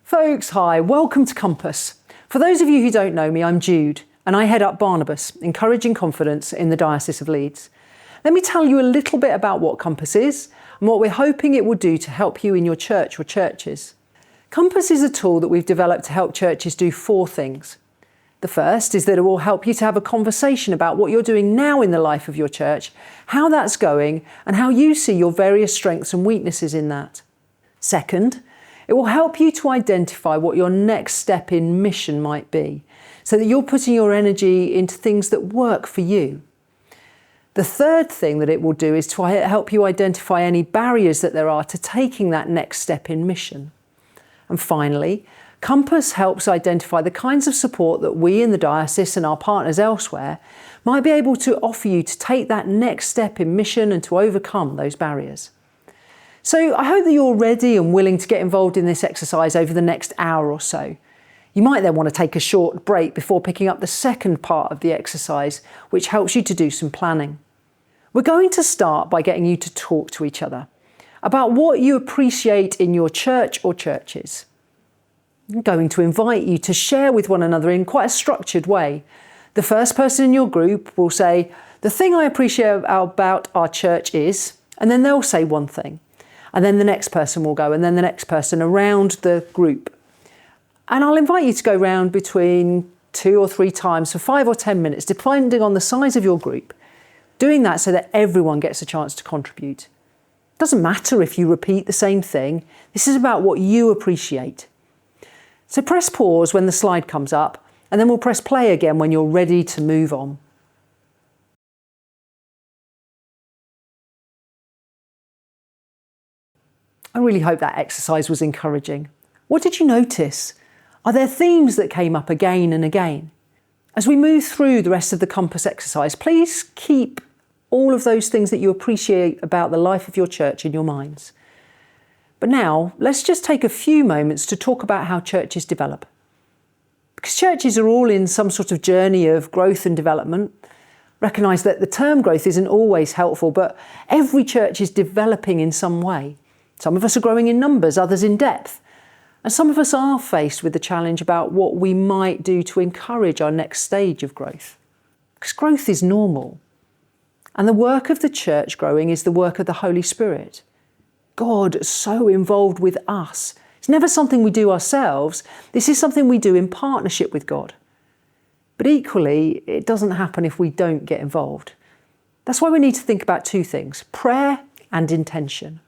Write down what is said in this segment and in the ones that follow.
Folks, hi, welcome to Compass. For those of you who don't know me, I'm Jude, and I head up Barnabas, Encouraging Confidence in the Diocese of Leeds. Let me tell you a little bit about what Compass is and what we're hoping it will do to help you in your church or churches. Compass is a tool that we've developed to help churches do 4 things. The first is that it will help you to have a conversation about what you're doing now in the life of your church, how that's going, and how you see your various strengths and weaknesses in that. Second, it will help you to identify what your next step in mission might be, so that you're putting your energy into things that work for you. The third thing that it will do is to help you identify any barriers that there are to taking that next step in mission. And finally, Compass helps identify the kinds of support that we in the diocese and our partners elsewhere might be able to offer you to take that next step in mission and to overcome those barriers. So I hope that you're ready and willing to get involved in this exercise over the next hour or so. You might then want to take a short break before picking up the second part of the exercise, which helps you to do some planning. We're going to start by getting you to talk to each other about what you appreciate in your church or churches. I'm going to invite you to share with one another in quite a structured way. The first person in your group will say, "The thing I appreciate about our church is," and then they'll say one thing. And then the next person will go, and then the next person around the group. And I'll invite you to go round between 2 or 3 times for 5 or 10 minutes, depending on the size of your group. Doing that so that everyone gets a chance to contribute. It doesn't matter if you repeat the same thing. This is about what you appreciate. So press pause when the slide comes up, and then we'll press play again when you're ready to move on. I really hope that exercise was encouraging. What did you notice? Are there themes that came up again and again? As we move through the rest of the Compass exercise, please keep all of those things that you appreciate about the life of your church in your minds. But now, let's just take a few moments to talk about how churches develop. Because churches are all in some sort of journey of growth and development. Recognise that the term growth isn't always helpful, but every church is developing in some way. Some of us are growing in numbers, others in depth. And some of us are faced with the challenge about what we might do to encourage our next stage of growth. Because growth is normal. And the work of the church growing is the work of the Holy Spirit. God is so involved with us. It's never something we do ourselves. This is something we do in partnership with God. But equally, it doesn't happen if we don't get involved. That's why we need to think about 2 things, prayer and intention.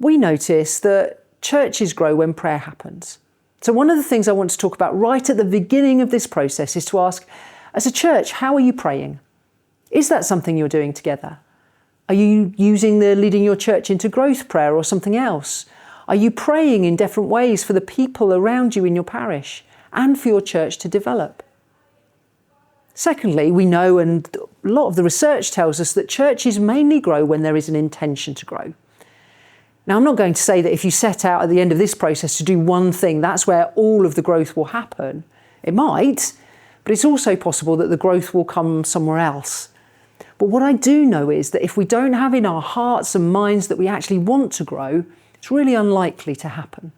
We notice that churches grow when prayer happens. So one of the things I want to talk about right at the beginning of this process is to ask, as a church, how are you praying? Is that something you're doing together? Are you using the leading your church into growth prayer or something else? Are you praying in different ways for the people around you in your parish and for your church to develop? Secondly, we know, and a lot of the research tells us, that churches mainly grow when there is an intention to grow. Now, I'm not going to say that if you set out at the end of this process to do one thing, that's where all of the growth will happen. It might, but it's also possible that the growth will come somewhere else. But what I do know is that if we don't have in our hearts and minds that we actually want to grow, it's really unlikely to happen.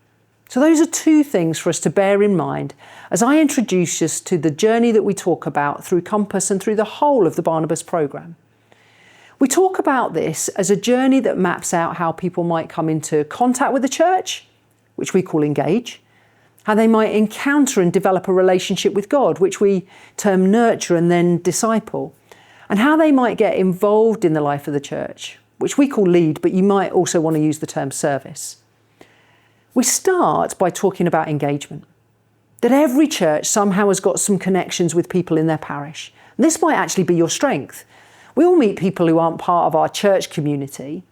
So those are 2 things for us to bear in mind as I introduce us to the journey that we talk about through Compass and through the whole of the Barnabas programme. We talk about this as a journey that maps out how people might come into contact with the church, which we call engage, how they might encounter and develop a relationship with God, which we term nurture and then disciple, and how they might get involved in the life of the church, which we call lead, but you might also want to use the term service. We start by talking about engagement, that every church somehow has got some connections with people in their parish. And this might actually be your strength. We all meet people who aren't part of our church community.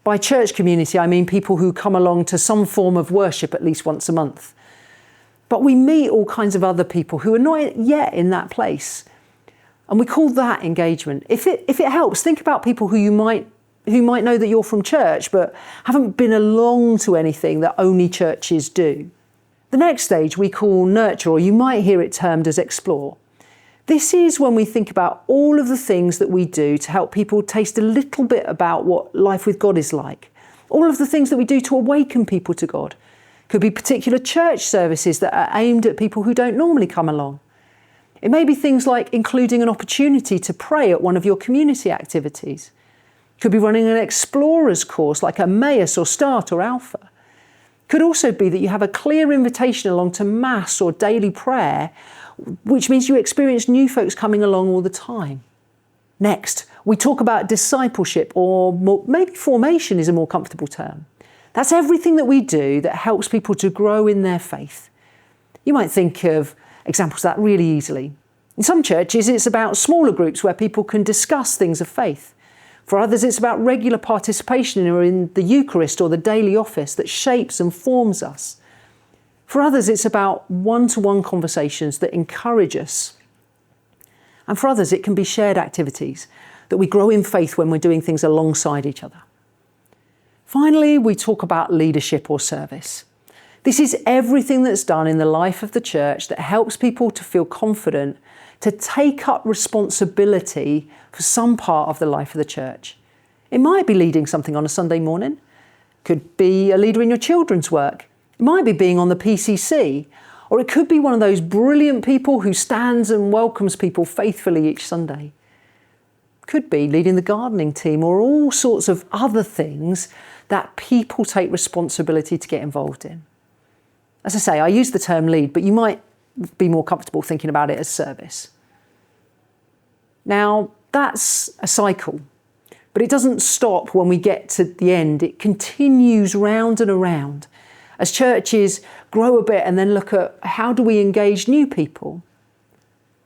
By church community, I mean people who come along to some form of worship at least once a month. But we meet all kinds of other people who are not yet in that place. And we call that engagement. If it helps, think about people who might know that you're from church, but haven't been along to anything that only churches do. The next stage we call nurture, or you might hear it termed as explore. This is when we think about all of the things that we do to help people taste a little bit about what life with God is like. All of the things that we do to awaken people to God, Could be particular church services that are aimed at people who don't normally come along. It may be things like including an opportunity to pray at one of your community activities. Could be running an explorers course like Emmaus or Start or Alpha. Could also be that you have a clear invitation along to Mass or daily prayer, which means you experience new folks coming along all the time. Next, we talk about discipleship, or maybe formation is a more comfortable term. That's everything that we do that helps people to grow in their faith. You might think of examples of that really easily. In some churches, it's about smaller groups where people can discuss things of faith. For others, it's about regular participation in the Eucharist or the daily office that shapes and forms us. For others, it's about one-to-one conversations that encourage us. And for others, it can be shared activities that we grow in faith when we're doing things alongside each other. Finally, we talk about leadership or service. This is everything that's done in the life of the church that helps people to feel confident to take up responsibility for some part of the life of the church. It might be leading something on a Sunday morning. Could be a leader in your children's work. It might be being on the PCC, or it could be one of those brilliant people who stands and welcomes people faithfully each Sunday. Could be leading the gardening team, or all sorts of other things that people take responsibility to get involved in. As I say, I use the term lead, but you might be more comfortable thinking about it as service. Now, that's a cycle, but it doesn't stop when we get to the end. It continues round and around as churches grow a bit and then look at how do we engage new people.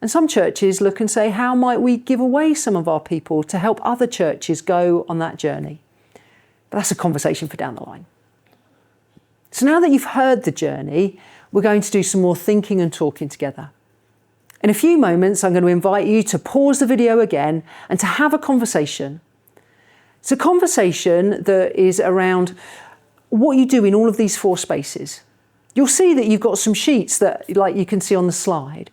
And some churches look and say, how might we give away some of our people to help other churches go on that journey? But that's a conversation for down the line. So now that you've heard the journey, we're going to do some more thinking and talking together. In a few moments, I'm going to invite you to pause the video again and to have a conversation. It's a conversation that is around what you do in all of these 4 spaces. You'll see that you've got some sheets that, like you can see on the slide,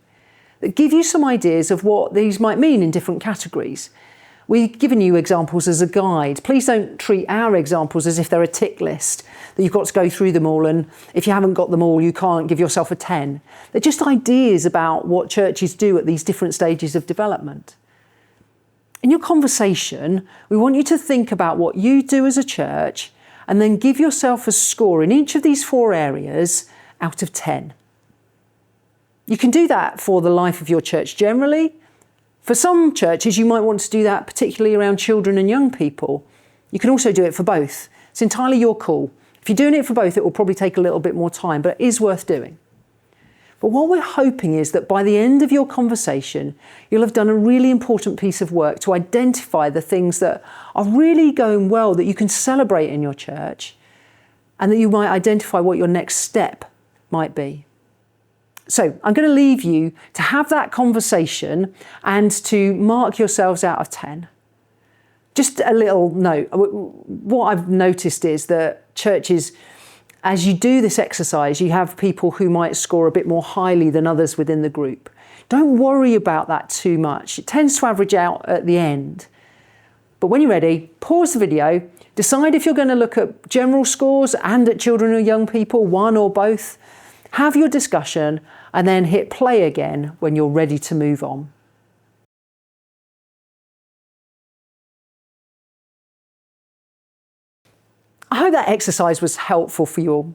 that give you some ideas of what these might mean in different categories. We've given you examples as a guide. Please don't treat our examples as if they're a tick list, that you've got to go through them all, and if you haven't got them all, you can't give yourself a 10. They're just ideas about what churches do at these different stages of development. In your conversation, we want you to think about what you do as a church and then give yourself a score in each of these 4 areas out of 10. You can do that for the life of your church generally. For some churches, you might want to do that particularly around children and young people. You can also do it for both. It's entirely your call. If you're doing it for both, it will probably take a little bit more time, but it is worth doing. But what we're hoping is that by the end of your conversation, you'll have done a really important piece of work to identify the things that are really going well that you can celebrate in your church, and that you might identify what your next step might be. So I'm going to leave you to have that conversation and to mark yourselves out of 10. Just a little note. What I've noticed is that churches, as you do this exercise, you have people who might score a bit more highly than others within the group. Don't worry about that too much. It tends to average out at the end. But when you're ready, pause the video, decide if you're going to look at general scores and at children or young people, one or both. Have your discussion and then hit play again when you're ready to move on. I hope that exercise was helpful for you all.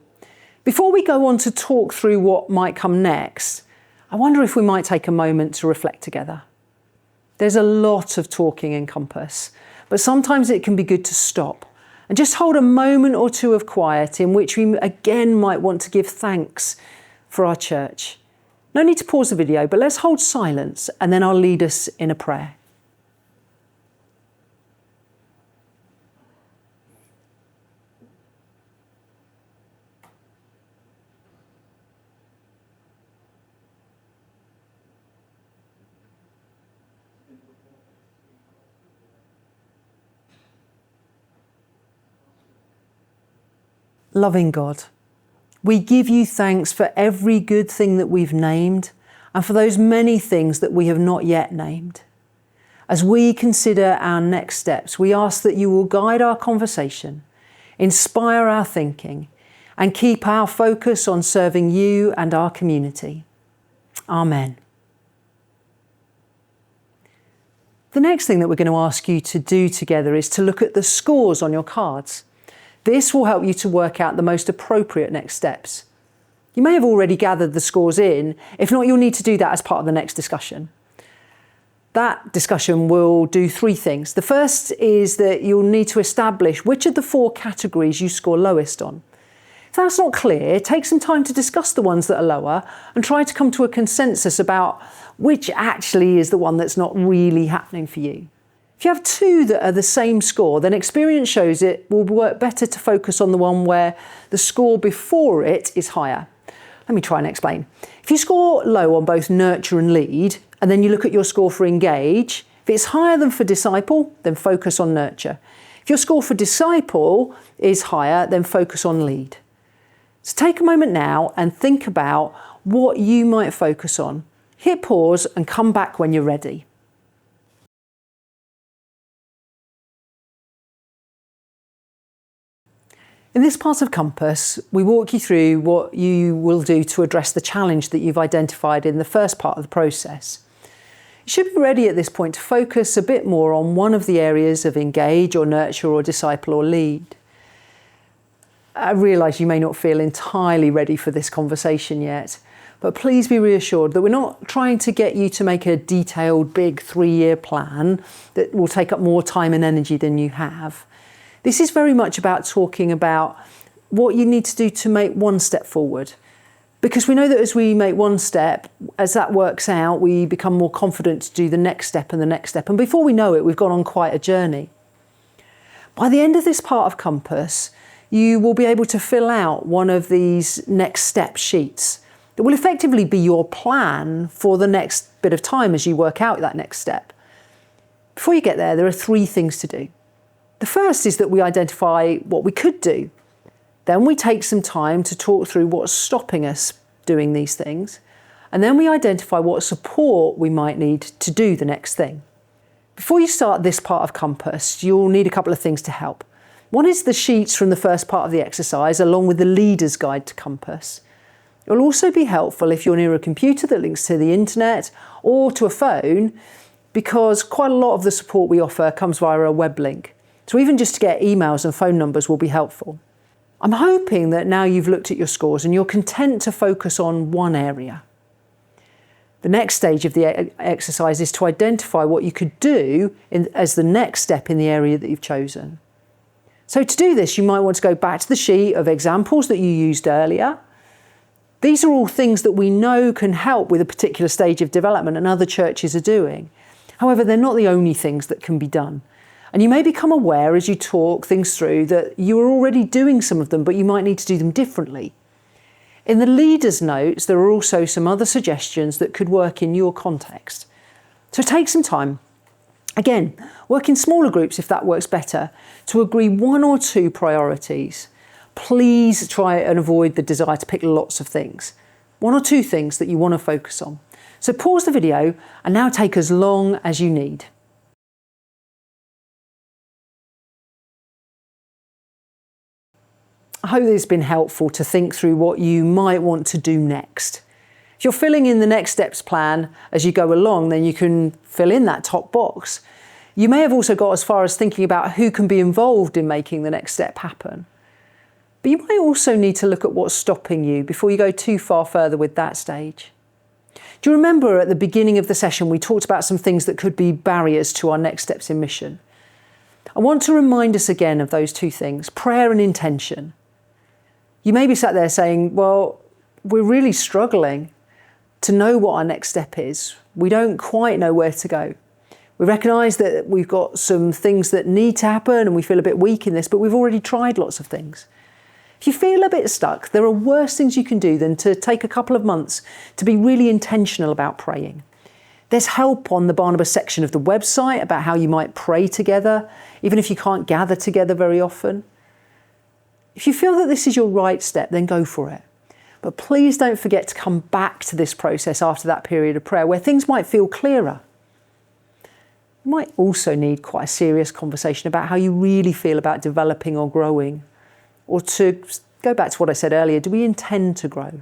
Before we go on to talk through what might come next, I wonder if we might take a moment to reflect together. There's a lot of talking in Compass, but sometimes it can be good to stop and just hold a moment or two of quiet in which we again might want to give thanks for our church. No need to pause the video, but let's hold silence and then I'll lead us in a prayer. Loving God, we give you thanks for every good thing that we've named and for those many things that we have not yet named. As we consider our next steps, we ask that you will guide our conversation, inspire our thinking, and keep our focus on serving you and our community. Amen. The next thing that we're going to ask you to do together is to look at the scores on your cards. This will help you to work out the most appropriate next steps. You may have already gathered the scores in. If not, you'll need to do that as part of the next discussion. That discussion will do three things. The first is that you'll need to establish which of the 4 categories you score lowest on. If that's not clear, take some time to discuss the ones that are lower and try to come to a consensus about which actually is the one that's not really happening for you. If you have 2 that are the same score, then experience shows it will work better to focus on the one where the score before it is higher. Let me try and explain. If you score low on both nurture and lead, and then you look at your score for engage, if it's higher than for disciple, then focus on nurture. If your score for disciple is higher, then focus on lead. So take a moment now and think about what you might focus on. Hit pause and come back when you're ready. In this part of Compass, we walk you through what you will do to address the challenge that you've identified in the first part of the process. You should be ready at this point to focus a bit more on one of the areas of engage or nurture or disciple or lead. I realise you may not feel entirely ready for this conversation yet, but please be reassured that we're not trying to get you to make a detailed big 3-year plan that will take up more time and energy than you have. This is very much about talking about what you need to do to make one step forward. Because we know that as we make one step, as that works out, we become more confident to do the next step and the next step. And before we know it, we've gone on quite a journey. By the end of this part of Compass, you will be able to fill out one of these next step sheets that will effectively be your plan for the next bit of time as you work out that next step. Before you get there are 3 things to do. The first is that we identify what we could do. Then we take some time to talk through what's stopping us doing these things. And then we identify what support we might need to do the next thing. Before you start this part of Compass, you'll need a couple of things to help. One is the sheets from the first part of the exercise, along with the Leader's Guide to Compass. It will also be helpful if you're near a computer that links to the internet or to a phone, because quite a lot of the support we offer comes via a web link. So even just to get emails and phone numbers will be helpful. I'm hoping that now you've looked at your scores and you're content to focus on one area. The next stage of the exercise is to identify what you could do as the next step in the area that you've chosen. So to do this, you might want to go back to the sheet of examples that you used earlier. These are all things that we know can help with a particular stage of development and other churches are doing. However, they're not the only things that can be done. And you may become aware as you talk things through that you are already doing some of them, but you might need to do them differently. In the leader's notes, there are also some other suggestions that could work in your context. So take some time. Again, work in smaller groups if that works better, to agree 1 or 2 priorities. Please try and avoid the desire to pick lots of things. 1 or 2 things that you want to focus on. So pause the video and now take as long as you need. I hope it's been helpful to think through what you might want to do next. If you're filling in the next steps plan as you go along, then you can fill in that top box. You may have also got as far as thinking about who can be involved in making the next step happen. But you might also need to look at what's stopping you before you go too far further with that stage. Do you remember at the beginning of the session we talked about some things that could be barriers to our next steps in mission? I want to remind us again of those 2 things, prayer and intention. You may be sat there saying, well, we're really struggling to know what our next step is. We don't quite know where to go. We recognise that we've got some things that need to happen and we feel a bit weak in this, but we've already tried lots of things. If you feel a bit stuck, there are worse things you can do than to take a couple of months to be really intentional about praying. There's help on the Barnabas section of the website about how you might pray together, even if you can't gather together very often. If you feel that this is your right step, then go for it. But please don't forget to come back to this process after that period of prayer where things might feel clearer. You might also need quite a serious conversation about how you really feel about developing or growing, or to Go back to what I said earlier, do we intend to grow?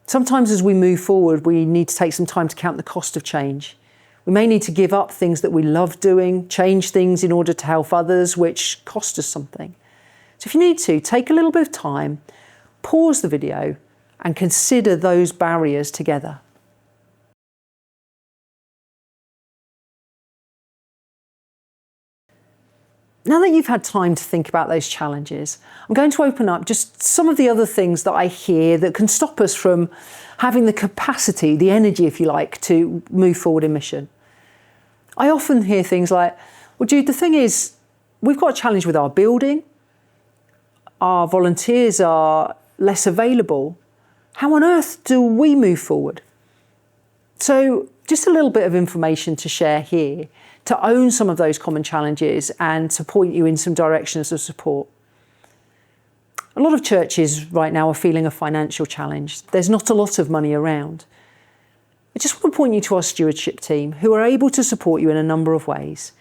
Sometimes as we move forward, we need to take some time to count the cost of change. We may need to give up things that we love doing, change things in order to help others, which cost us something. So if you need to, take a little bit of time, pause the video and consider those barriers together. Now that you've had time to think about those challenges, I'm going to open up just some of the other things that I hear that can stop us from having the capacity, the energy, if you like, to move forward in mission. I often hear things like, well, Jude, the thing is, we've got a challenge with our building. Our volunteers are less available. How on earth do we move forward? So just a little bit of information to share here to own some of those common challenges and to point you in some directions of support. A lot of churches right now are feeling a financial challenge. There's not a lot of money around. I just want to point you to our stewardship team who are able to support you in a number of ways.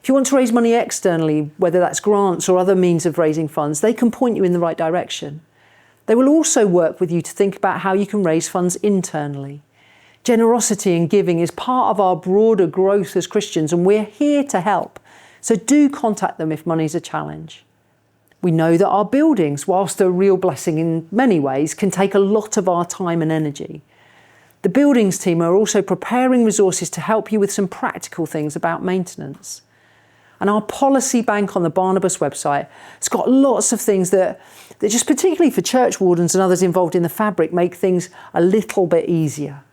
If you want to raise money externally, whether that's grants or other means of raising funds, they can point you in the right direction. They will also work with you to think about how you can raise funds internally. Generosity and giving is part of our broader growth as Christians, and we're here to help. So do contact them if money's a challenge. We know that our buildings, whilst a real blessing in many ways, can take a lot of our time and energy. The buildings team are also preparing resources to help you with some practical things about maintenance. And our policy bank on the Barnabas website has got lots of things that just particularly for church wardens and others involved in the fabric make things a little bit easier.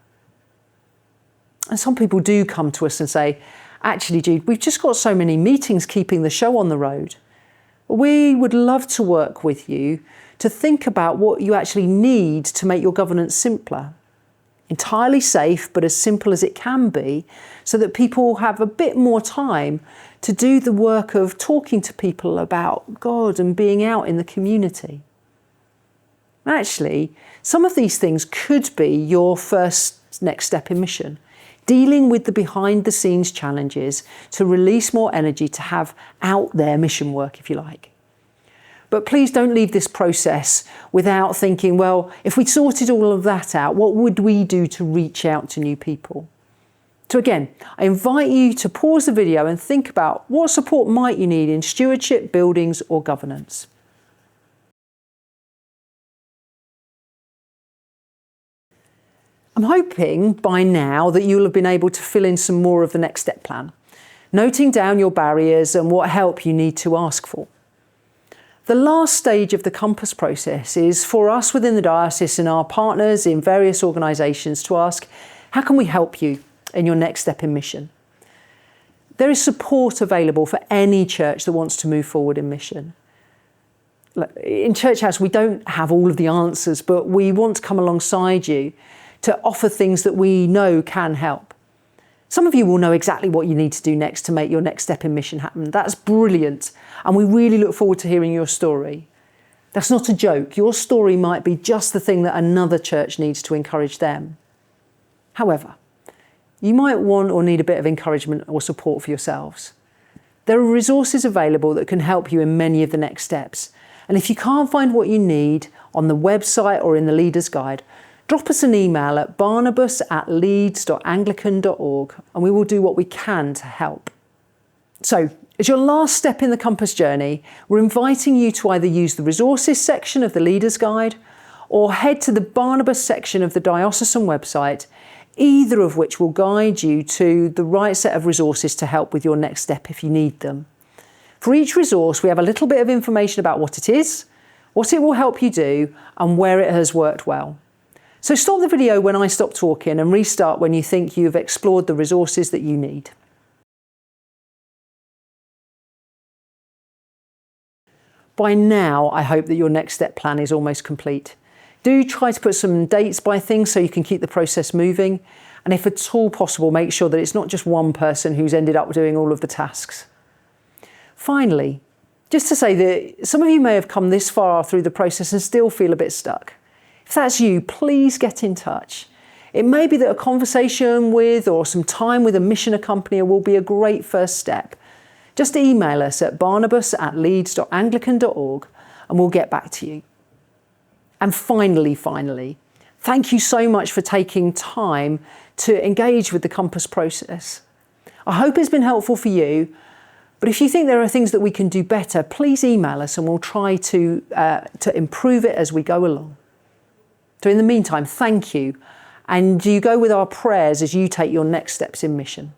And some people do come to us and say, actually, Jude, we've just got so many meetings keeping the show on the road. We would love to work with you to think about what you actually need to make your governance simpler. Entirely safe, but as simple as it can be, so that people have a bit more time to do the work of talking to people about God and being out in the community. Actually, some of these things could be your first next step in mission. Dealing with the behind-the-scenes challenges to release more energy to have out there mission work, if you like. But please don't leave this process without thinking, well, if we sorted all of that out, what would we do to reach out to new people? So again, I invite you to pause the video and think about what support might you need in stewardship, buildings, or governance. I'm hoping by now that you'll have been able to fill in some more of the next step plan, noting down your barriers and what help you need to ask for. The last stage of the Compass process is for us within the diocese and our partners in various organisations to ask, how can we help you in your next step in mission? There is support available for any church that wants to move forward in mission. In Church House, we don't have all of the answers, but we want to come alongside you to offer things that we know can help. Some of you will know exactly what you need to do next to make your next step in mission happen. That's brilliant. And we really look forward to hearing your story. That's not a joke. Your story might be just the thing that another church needs to encourage them. However, you might want or need a bit of encouragement or support for yourselves. There are resources available that can help you in many of the next steps. And if you can't find what you need on the website or in the Leader's Guide, drop us an email at barnabas@leeds.anglican.org and we will do what we can to help. So, as your last step in the Compass journey, we're inviting you to either use the resources section of the Leader's Guide or head to the Barnabas section of the diocesan website, either of which will guide you to the right set of resources to help with your next step if you need them. For each resource, we have a little bit of information about what it is, what it will help you do, and where it has worked well. So stop the video when I stop talking and restart when you think you've explored the resources that you need. By now, I hope that your next step plan is almost complete. Do try to put some dates by things so you can keep the process moving. And if at all possible, make sure that it's not just one person who's ended up doing all of the tasks. Finally, just to say that some of you may have come this far through the process and still feel a bit stuck. If that's you, please get in touch. It may be that a conversation with or some time with a mission accompanier will be a great first step. Just email us at barnabas@leeds.anglican.org and we'll get back to you. And finally, thank you so much for taking time to engage with the Compass process. I hope it's been helpful for you, but if you think there are things that we can do better, please email us and we'll try to improve it as we go along. So in the meantime, thank you, and you go with our prayers as you take your next steps in mission.